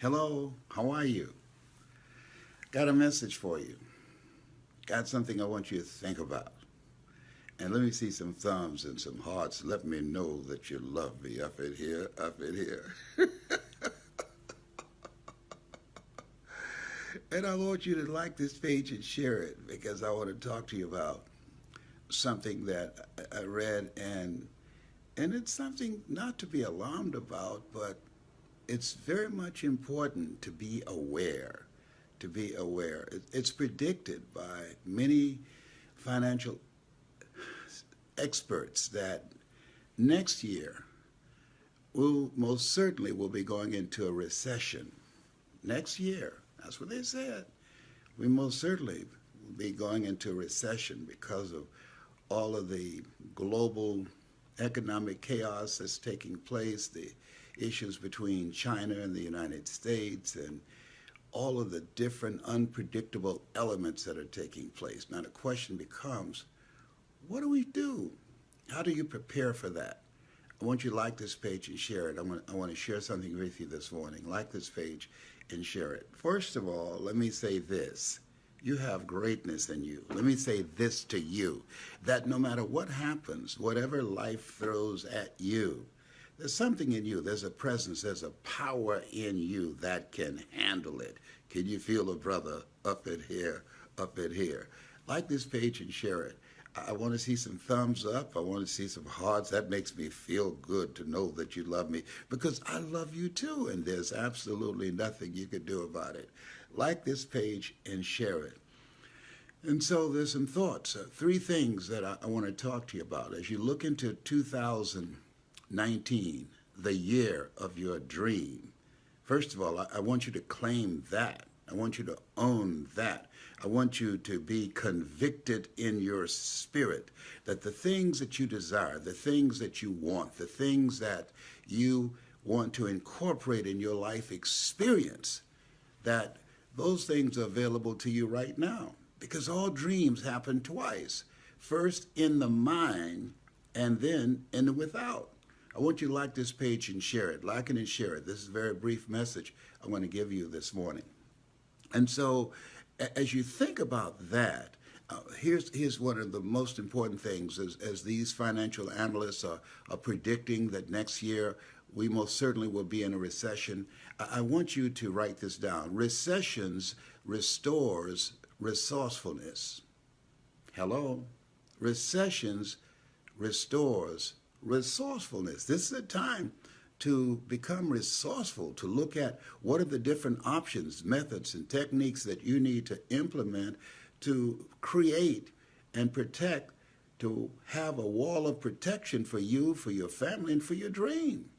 Hello, how are you? Got a message for you. Got something I want you to think about. And let me see some thumbs and some hearts. Let me know that you love me up in here, up in here. And I want you to like this page and share it because I want to talk to you about something that I read and it's something not to be alarmed about, but it's very much important to be aware. To be aware. It's predicted by many financial experts that next year we'll most certainly will be going into a recession. Next year, that's what they said. We most certainly will be going into a recession because of all of the global economic chaos that's taking place, the issues between China and the United States, and all of the different unpredictable elements that are taking place. Now, the question becomes, what do we do? How do you prepare for that? I want you to like this page and share it. I want to share something with you this morning. Like this page and share it. First of all, let me say this. You have greatness in you. Let me say this to you, that no matter what happens, whatever life throws at you, there's something in you. There's a presence. There's a power in you that can handle it. Can you feel a brother up in here, up in here? Like this page and share it. I want to see some thumbs up. I want to see some hearts. That makes me feel good to know that you love me because I love you too, and there's absolutely nothing you can do about it. Like this page and share it. And so there's some thoughts, three things that I want to talk to you about. As you look into 2019, the year of your dream, first of all, I want you to claim that. I want you to own that. I want you to be convicted in your spirit that the things that you desire, the things that you want, the things that you want to incorporate in your life experience, that those things are available to you right now. Because all dreams happen twice. First in the mind and then in the without. I want you to like this page and share it. Like it and share it. This is a very brief message I want to give you this morning. And so as you think about that, here's one of the most important things as these financial analysts are predicting that next year we most certainly will be in a recession. I want you to write this down. Recessions restores resourcefulness. Hello? Recessions restores resourcefulness. This is a time to become resourceful, to look at what are the different options, methods, and techniques that you need to implement to create and protect, to have a wall of protection for you, for your family, and for your dream.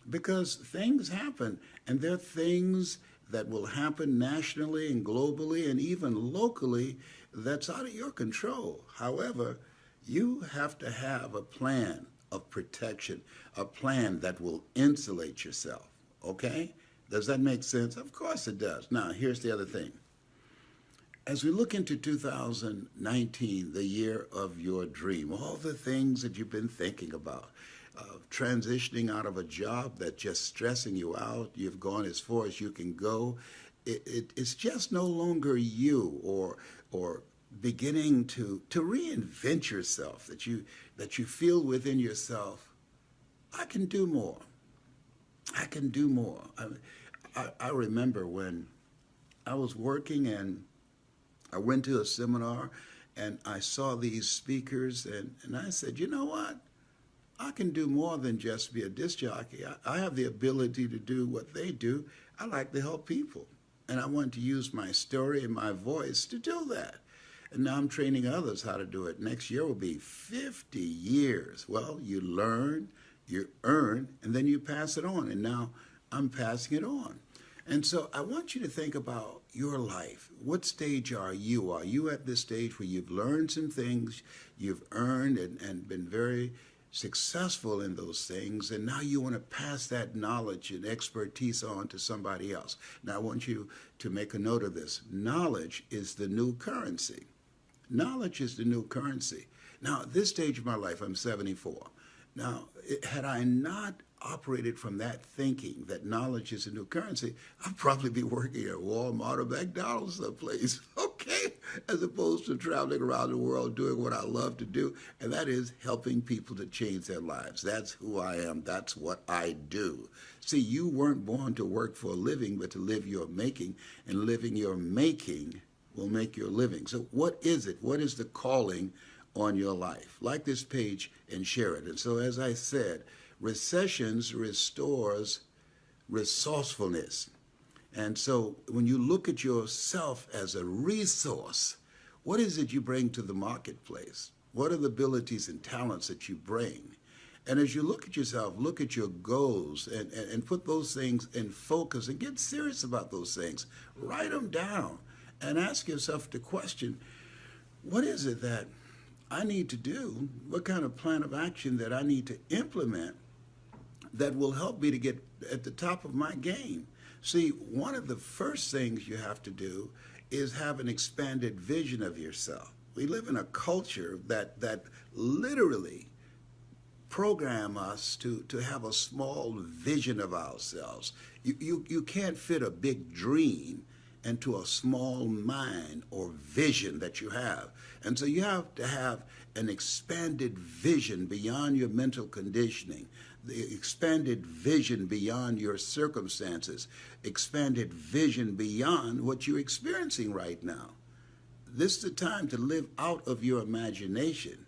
Because things happen, and there are things that will happen nationally and globally and even locally that's out of your control. However, you have to have a plan of protection, a plan that will insulate yourself. Okay? Does that make sense? Of course it does. Now, here's the other thing. As we look into 2019, the year of your dream, all the things that you've been thinking about, transitioning out of a job that's just stressing you out, you've gone as far as you can go, it's just no longer you, or beginning to reinvent yourself, that you feel within yourself, I can do more. I can do more. I remember when I was working and I went to a seminar and I saw these speakers and I said, you know what? I can do more than just be a disc jockey. I have the ability to do what they do. I like to help people. And I want to use my story and my voice to do that. And now I'm training others how to do it. Next year will be 50 years. Well, you learn, you earn, and then you pass it on. And now I'm passing it on. And so I want you to think about your life. What stage are you? Are you at this stage where you've learned some things, you've earned and been very successful in those things, and now you want to pass that knowledge and expertise on to somebody else? Now I want you to make a note of this. Knowledge is the new currency. Knowledge is the new currency. Now, at this stage of my life, I'm 74. Now, had I not operated from that thinking that knowledge is a new currency, I'd probably be working at Walmart or McDonald's someplace, okay, as opposed to traveling around the world doing what I love to do, and that is helping people to change their lives. That's who I am. That's what I do. See, you weren't born to work for a living, but to live your making, and living your making will make your living. So what is it? What is the calling on your life? Like this page and share it. And so as I said, recessions restores resourcefulness. And so when you look at yourself as a resource, what is it you bring to the marketplace? What are the abilities and talents that you bring? And as you look at yourself, look at your goals and put those things in focus and get serious about those things. Write them down and ask yourself the question, what is it that I need to do? What kind of plan of action that I need to implement that will help me to get at the top of my game? See, one of the first things you have to do is have an expanded vision of yourself. We live in a culture that literally program us to have a small vision of ourselves. You can't fit a big dream into a small mind or vision that you have. And so you have to have an expanded vision beyond your mental conditioning, the expanded vision beyond your circumstances, expanded vision beyond what you're experiencing right now. This is the time to live out of your imagination,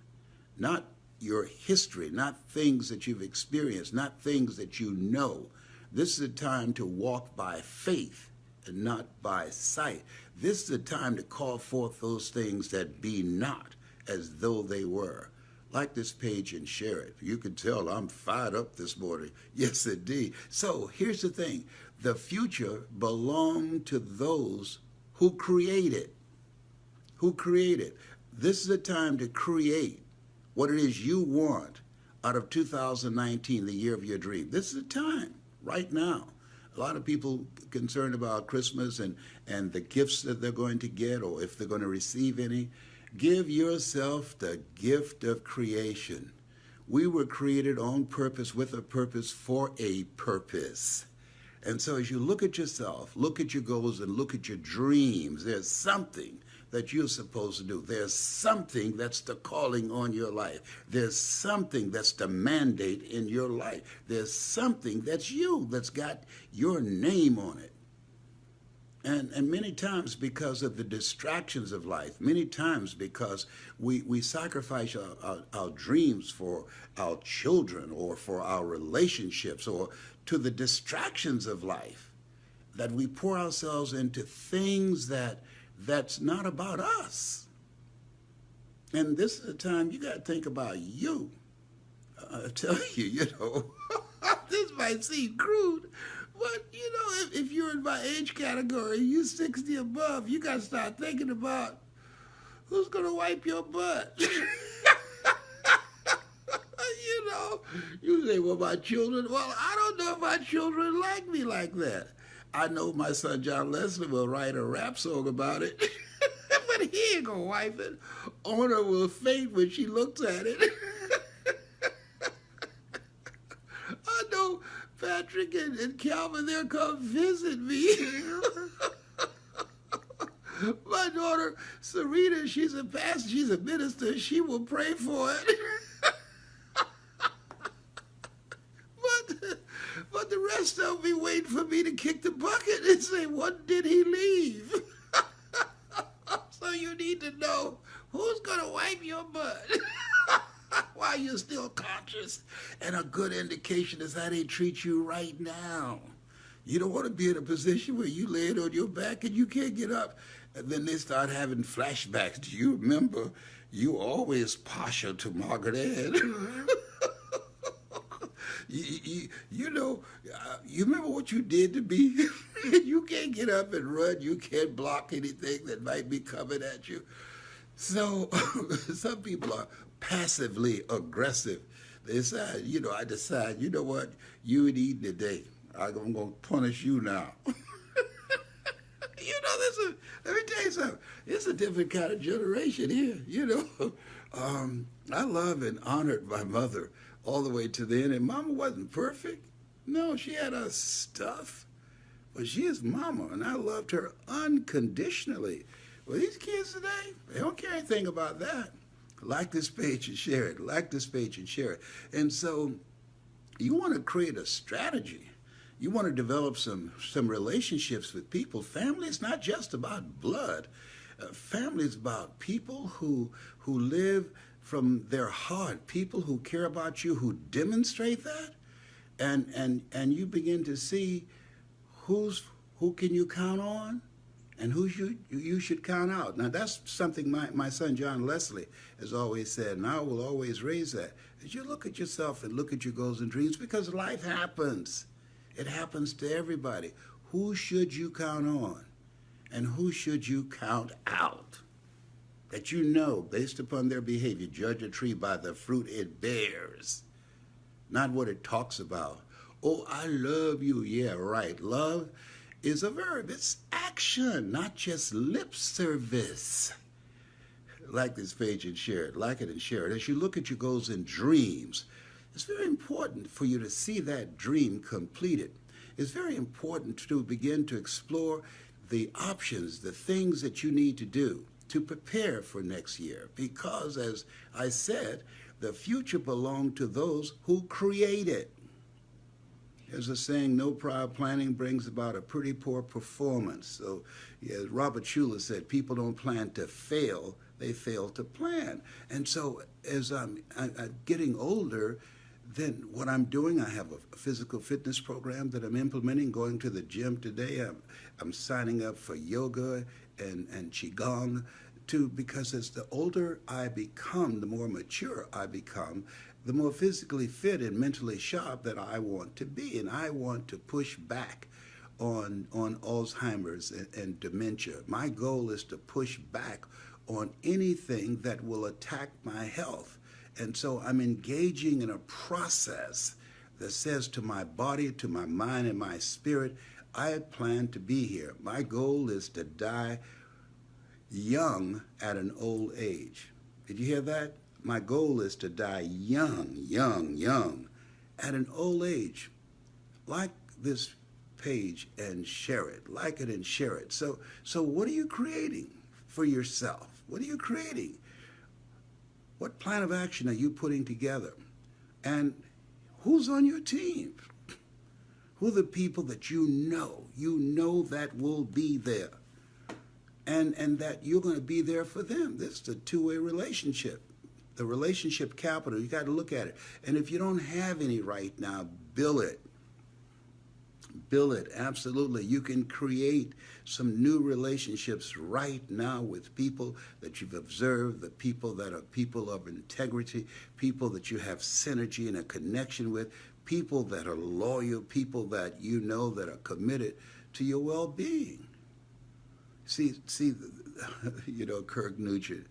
not your history, not things that you've experienced, not things that you know. This is the time to walk by faith and not by sight. This is the time to call forth those things that be not as though they were. Like this page and share it. You can tell I'm fired up this morning. Yes, indeed. So here's the thing. The future belongs to those who create it. Who create it. This is the time to create what it is you want out of 2019, the year of your dream. This is the time, right now. A lot of people concerned about Christmas and the gifts that they're going to get or if they're going to receive any. Give yourself the gift of creation. We were created on purpose, with a purpose, for a purpose. And so as you look at yourself, look at your goals, and look at your dreams, there's something that you're supposed to do. There's something that's the calling on your life. There's something that's the mandate in your life. There's something that's you, that's got your name on it. And many times because of the distractions of life, many times because we sacrifice our dreams for our children or for our relationships or to the distractions of life, that we pour ourselves into things that's not about us. And this is the time you got to think about you. I tell you, this might seem crude, but, if you're in my age category, you're 60 above, you got to start thinking about who's going to wipe your butt. You say, well, my children, well, I don't know if my children like me like that. I know my son John Leslie will write a rap song about it, but he ain't going to wipe it. Honor will faint when she looks at it. I know Patrick and Calvin, they'll come visit me. My daughter, Serena, she's a pastor, she's a minister, she will pray for it. But the rest of them be waiting for me to kick the bucket and say, what did he leave? So you need to know who's going to wipe your butt while you're still conscious. And a good indication is how they treat you right now. You don't want to be in a position where you lay it on your back and you can't get up. And then they start having flashbacks. Do you remember you always partial to Margaret Ann? You remember what you did to me? You can't get up and run. You can't block anything that might be coming at you. So some people are passively aggressive. They decide, I decide, you know what? You ain't eating today. I'm going to punish you now. Let me tell you something. It's a different kind of generation here, I love and honored my mother all the way to the end. And mama wasn't perfect. No, she had her stuff. But she is mama, and I loved her unconditionally. Well, these kids today, they don't care anything about that. Like this page and share it. Like this page and share it. And so you want to create a strategy. You want to develop some relationships with people. Family is not just about blood. Family is about people who live from their heart, people who care about you, who demonstrate that, and you begin to see who can you count on and who you should count out. Now that's something my son John Leslie has always said, and I will always raise that. As you look at yourself and look at your goals and dreams, because life happens. It happens to everybody. Who should you count on? And who should you count out? That you know, based upon their behavior, judge a tree by the fruit it bears, not what it talks about. Oh, I love you. Yeah, right. Love is a verb. It's action, not just lip service. Like this page and share it. Like it and share it. As you look at your goals and dreams, it's very important for you to see that dream completed. It's very important to begin to explore the options, the things that you need to do to prepare for next year. Because, as I said, the future belongs to those who create it. There's a saying, no prior planning brings about a pretty poor performance. So, yeah, Robert Schuller said, people don't plan to fail, they fail to plan. And so, as I'm getting older, then what I'm doing, I have a physical fitness program that I'm implementing, going to the gym today. I'm signing up for yoga and qigong because as the older I become, the more mature I become, the more physically fit and mentally sharp that I want to be. And I want to push back on Alzheimer's and dementia. My goal is to push back on anything that will attack my health. And so I'm engaging in a process that says to my body, to my mind, and my spirit, I plan to be here. My goal is to die young at an old age. Did you hear that? My goal is to die young at an old age. Like this page and share it. Like it and share it. So what are you creating for yourself? What are you creating? What plan of action are you putting together? And who's on your team? Who are the people that you know that will be there? And that you're going to be there for them. This is a two-way relationship. The relationship capital, you got to look at it. And if you don't have any right now, build it. Build it, absolutely. You can create some new relationships right now with people that you've observed, the people that are people of integrity, people that you have synergy and a connection with, people that are loyal, people that you know that are committed to your well-being. See, you know, Kirk Nugent.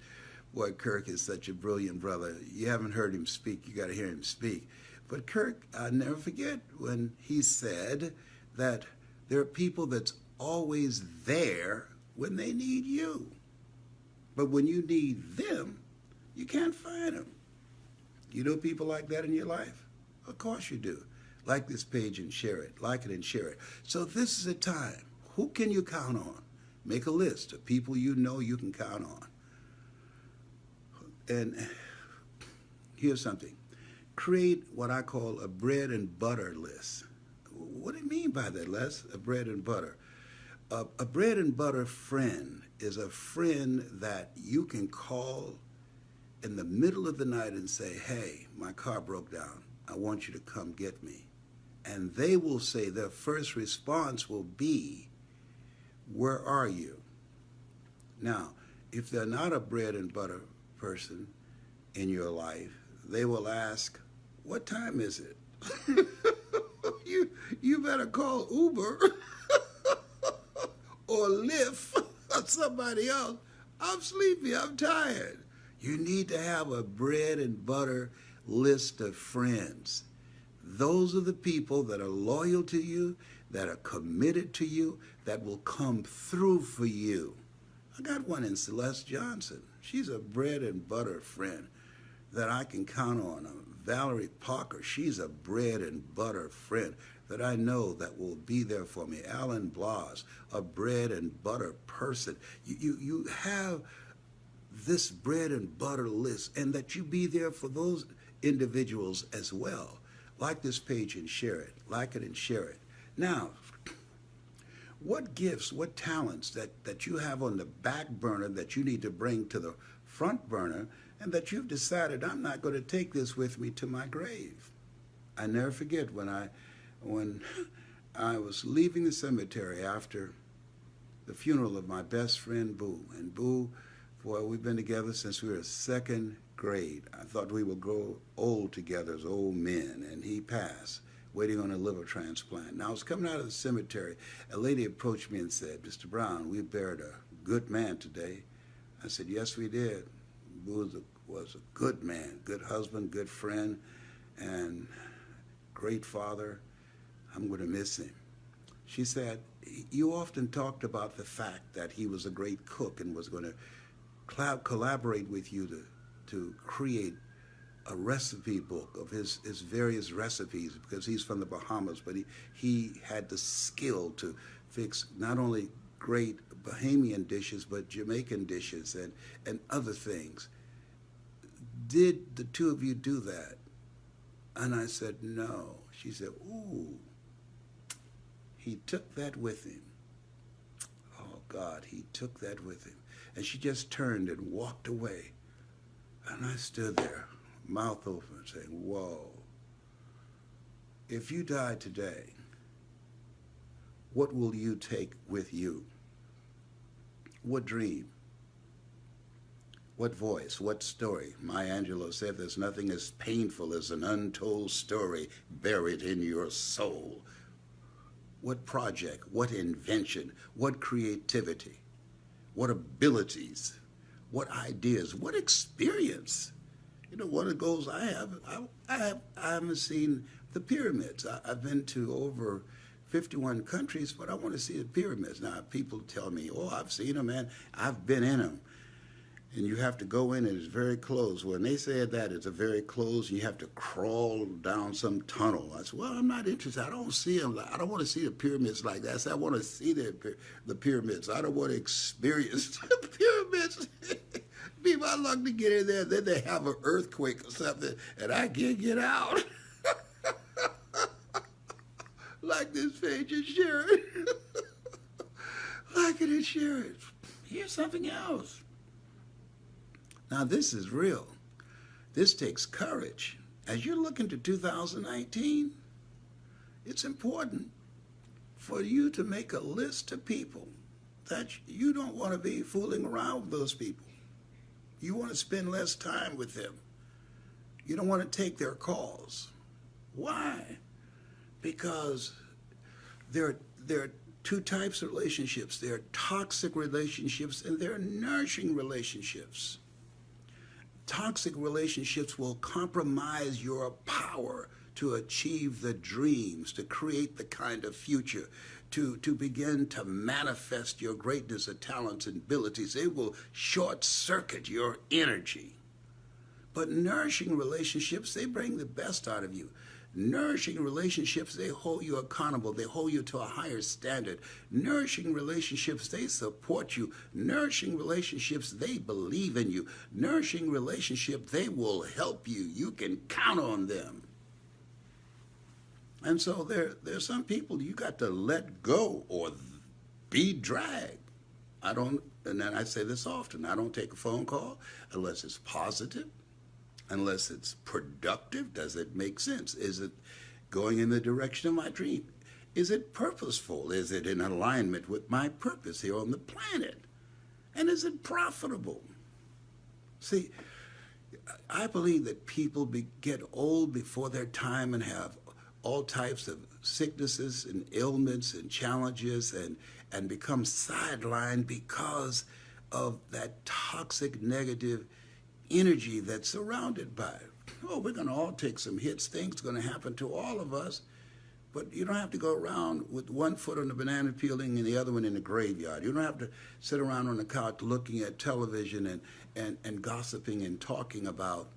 Boy, Kirk is such a brilliant brother. You haven't heard him speak. You got to hear him speak. But Kirk, I'll never forget when he said that there are people that's always there when they need you. But when you need them, you can't find them. You know people like that in your life? Of course you do. Like this page and share it. Like it and share it. So this is a time. Who can you count on? Make a list of people you know you can count on. And here's something. Create what I call a bread and butter list. What do you mean by that, Les? A bread and butter. A bread and butter friend is a friend that you can call in the middle of the night and say, hey, my car broke down. I want you to come get me. And they will say, their first response will be, where are you? Now, if they're not a bread and butter person in your life, they will ask, what time is it? You better call Uber or Lyft or somebody else. I'm sleepy, I'm tired. You need to have a bread and butter list of friends. Those are the people that are loyal to you, that are committed to you, that will come through for you. I got one in Celeste Johnson. She's a bread and butter friend that I can count on. A Valerie Parker, she's a bread and butter friend that I know that will be there for me. Alan Blas, a bread and butter person. You have this bread and butter list, and that you be there for those individuals as well. Like this page and share it. Like it and share it. Now, what gifts, what talents that you have on the back burner that you need to bring to the front burner, and that you've decided, I'm not going to take this with me to my grave. I never forget when I was leaving the cemetery after the funeral of my best friend Boo. And Boo, boy, we've been together since we were second grade. I thought we would grow old together as old men, and he passed, waiting on a liver transplant. Now, I was coming out of the cemetery. A lady approached me and said, Mr. Brown, we buried a good man today. I said, yes, we did. Boo was a good man, good husband, good friend, and great father. I'm going to miss him. She said, you often talked about the fact that he was a great cook and was going to collaborate with you to create a recipe book of his various recipes, because he's from the Bahamas, but he had the skill to fix not only great Bahamian dishes, but Jamaican dishes and other things. Did the two of you do that? And I said, no. She said, ooh, he took that with him. Oh, God, he took that with him. And she just turned and walked away. And I stood there, mouth open, saying, whoa. If you die today, what will you take with you? What dream? What voice? What story? Maya Angelou said there's nothing as painful as an untold story buried in your soul. What project? What invention? What creativity? What abilities? What ideas? What experience? You know, one of the goals I haven't seen the pyramids. I've been to over 51 countries, but I want to see the pyramids. Now, people tell me, oh, I've seen them, and I've been in them. And you have to go in, and it's very closed. When they said that it's a very closed, you have to crawl down some tunnel. I said, well, I'm not interested. I don't see them. I don't want to see the pyramids like that. I said, I want to see the pyramids. I don't want to experience the pyramids. Be my luck to get in there. Then they have an earthquake or something, and I can't get out. Like this page and share it. Like it and share it. Here's something else. Now, this is real. This takes courage. As you look into 2019, it's important for you to make a list of people that you don't want to be fooling around with those people. You want to spend less time with them. You don't want to take their calls. Why? Because there are two types of relationships. There are toxic relationships and there are nourishing relationships. Toxic relationships will compromise your power to achieve the dreams, to create the kind of future, to begin to manifest your greatness of talents and abilities. They will short circuit your energy. But nourishing relationships, they bring the best out of you. Nourishing relationships, they hold you accountable. They hold you to a higher standard. Nourishing relationships, they support you. Nourishing relationships, they believe in you. Nourishing relationships, they will help you. You can count on them. And so there's some people you got to let go or be dragged. And then I say this often, I don't take a phone call unless it's positive. Unless it's productive. Does it make sense? Is it going in the direction of my dream? Is it purposeful? Is it in alignment with my purpose here on the planet? And is it profitable? See, I believe that people get old before their time and have all types of sicknesses and ailments and challenges and become sidelined because of that toxic negative energy that's surrounded by it. Oh, we're going to all take some hits. Things are going to happen to all of us. But you don't have to go around with one foot on the banana peeling and the other one in the graveyard. You don't have to sit around on the couch looking at television and gossiping and talking about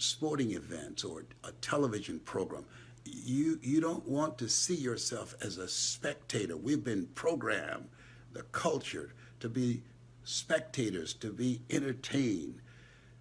sporting events or a television program. You don't want to see yourself as a spectator. We've been programmed, the culture, to be spectators, to be entertained.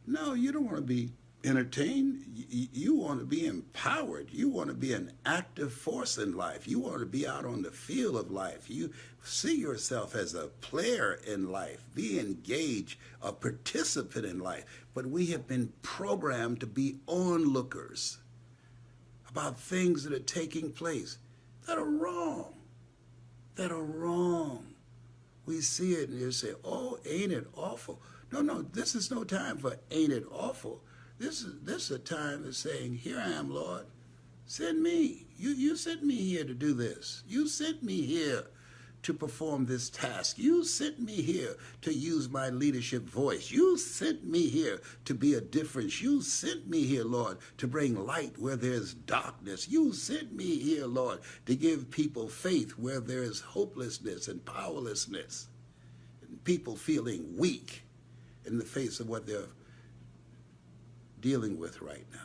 No, you don't want to be entertained. You want to be empowered. You want to be an active force in life. You want to be out on the field of life. You see yourself as a player in life. Be engaged, a participant in life. But we have been programmed to be onlookers about things that are taking place that are wrong. That are wrong. We see it and you say, oh, ain't it awful? No, this is no time for ain't it awful. This is a time of saying, here I am, Lord. Send me. You sent me here to do this. You sent me here to perform this task. You sent me here to use my leadership voice. You sent me here to be a difference. You sent me here, Lord, to bring light where there's darkness. You sent me here, Lord, to give people faith where there's hopelessness and powerlessness, and people feeling weak in the face of what they're dealing with right now.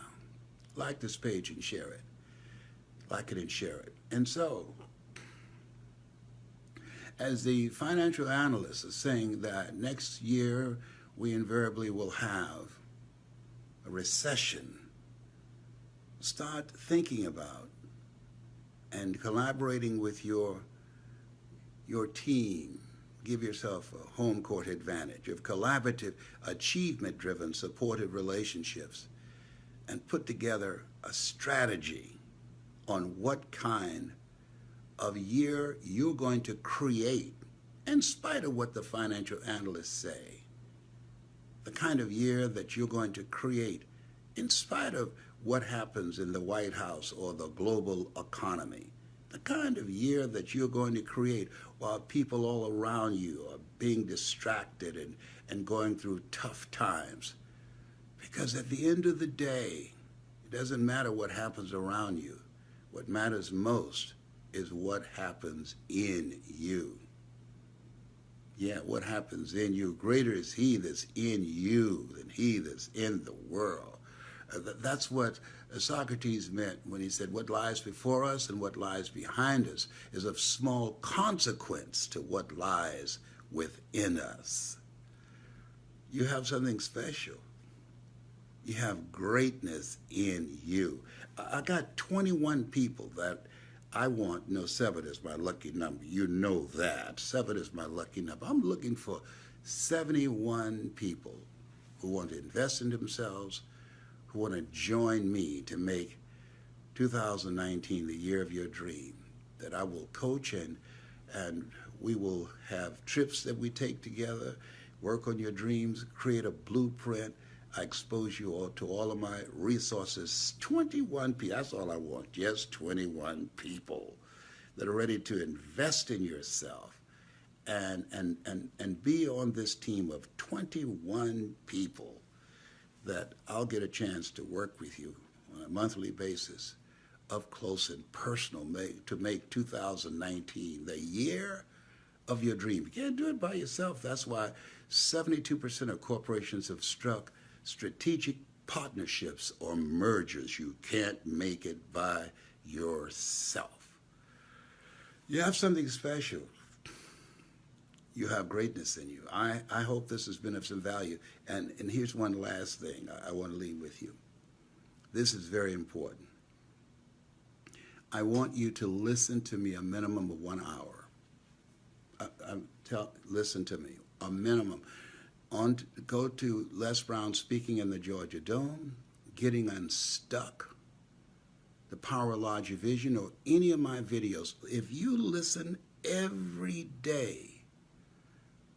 Like this page and share it. Like it and share it. And so, as the financial analysts are saying that next year we invariably will have a recession, start thinking about and collaborating with your team. Give yourself a home court advantage of collaborative, achievement-driven, supportive relationships, and put together a strategy on what kind of year you're going to create, in spite of what the financial analysts say, the kind of year that you're going to create, in spite of what happens in the White House or the global economy, the kind of year that you're going to create while people all around you are being distracted and going through tough times. Because at the end of the day, it doesn't matter what happens around you. What matters most is what happens in you. Yeah, what happens in you. Greater is he that's in you than he that's in the world. That's what Socrates meant when he said, what lies before us and what lies behind us is of small consequence to what lies within us. You have something special. You have greatness in you. I got 21 people that I want. 7 is my lucky number. You know that. 7 is my lucky number. I'm looking for 71 people who want to invest in themselves, who want to join me to make 2019 the year of your dream, that I will coach and we will have trips that we take together, work on your dreams, create a blueprint. I expose you all to all of my resources. 21 people, that's all I want, just 21 people that are ready to invest in yourself and be on this team of 21 people that I'll get a chance to work with you on a monthly basis, up close and personal, to make 2019 the year of your dream. You can't do it by yourself. That's why 72% of corporations have struck strategic partnerships or mergers. You can't make it by yourself. You have something special. You have greatness in you. I hope this has been of some value. And here's one last thing I want to leave with you. This is very important. I want you to listen to me a minimum of 1 hour. Listen to me, a minimum. Go to Les Brown Speaking in the Georgia Dome, Getting Unstuck, The Power of Larger Vision, or any of my videos. If you listen every day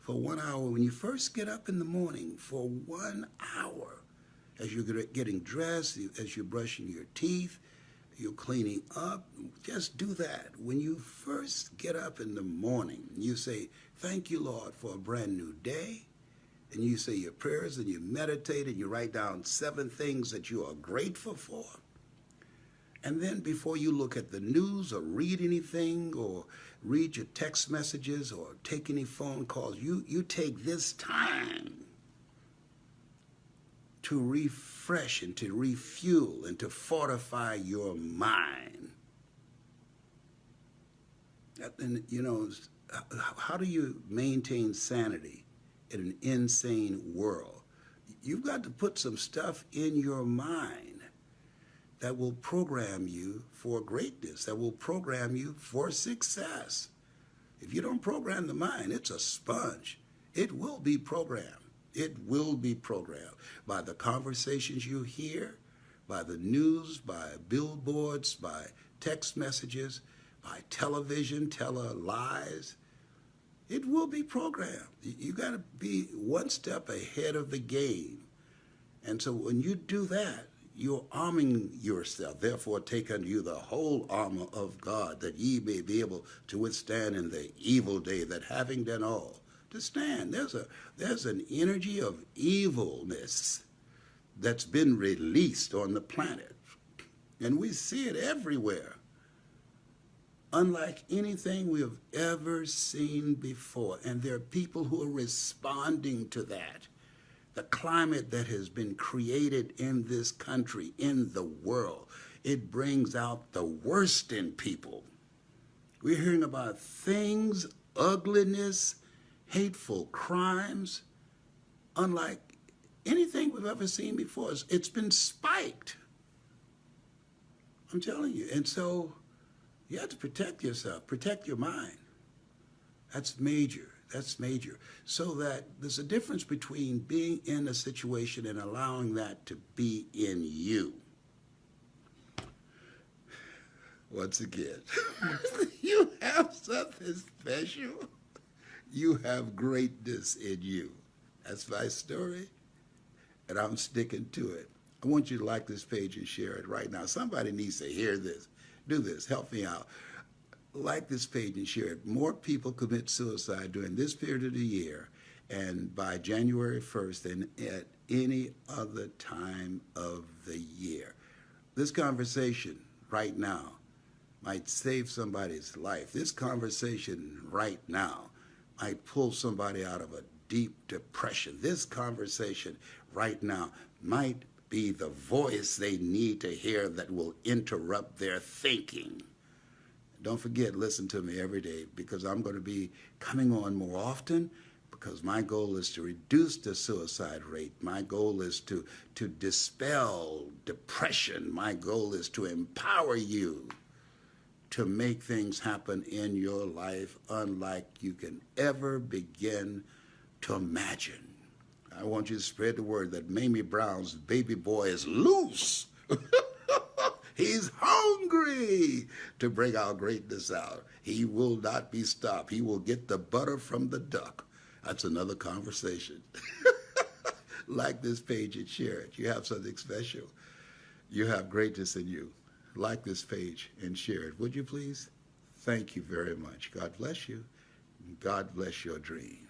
for 1 hour, when you first get up in the morning, for 1 hour, as you're getting dressed, as you're brushing your teeth, you're cleaning up, just do that. When you first get up in the morning, you say, thank you, Lord, for a brand new day. And you say your prayers and you meditate and you write down 7 things that you are grateful for. And then before you look at the news or read anything or read your text messages or take any phone calls, you take this time to refresh and to refuel and to fortify your mind. And, you know, how do you maintain sanity in an insane world? You've got to put some stuff in your mind that will program you for greatness, that will program you for success. If you don't program the mind, it's a sponge. It will be programmed. It will be programmed by the conversations you hear, by the news, by billboards, by text messages, by television, lies. It will be programmed. You got to be one step ahead of the game. And so when you do that, you're arming yourself. Therefore, take unto you the whole armor of God, that ye may be able to withstand in the evil day, that having done all, to stand. There's an energy of evilness that's been released on the planet. And we see it everywhere, unlike anything we have ever seen before. And there are people who are responding to that. The climate that has been created in this country, in the world, it brings out the worst in people. We're hearing about things, ugliness, hateful crimes, unlike anything we've ever seen before. It's been spiked. I'm telling you. And so you have to protect yourself, protect your mind. That's major. That's major. So that there's a difference between being in a situation and allowing that to be in you. Once again, you have something special. You have greatness in you. That's my story, and I'm sticking to it. I want you to like this page and share it right now. Somebody needs to hear this. Do this. Help me out. Like this page and share it. More people commit suicide during this period of the year and by January 1st than at any other time of the year. This conversation right now might save somebody's life. This conversation right now might pull somebody out of a deep depression. This conversation right now might be the voice they need to hear that will interrupt their thinking. Don't forget, listen to me every day, because I'm going to be coming on more often, because my goal is to reduce the suicide rate. My goal is to dispel depression. My goal is to empower you to make things happen in your life unlike you can ever begin to imagine. I want you to spread the word that Mamie Brown's baby boy is loose. He's hungry to bring our greatness out. He will not be stopped. He will get the butter from the duck. That's another conversation. Like this page and share it. You have something special. You have greatness in you. Like this page and share it. Would you please? Thank you very much. God bless you. God bless your dream.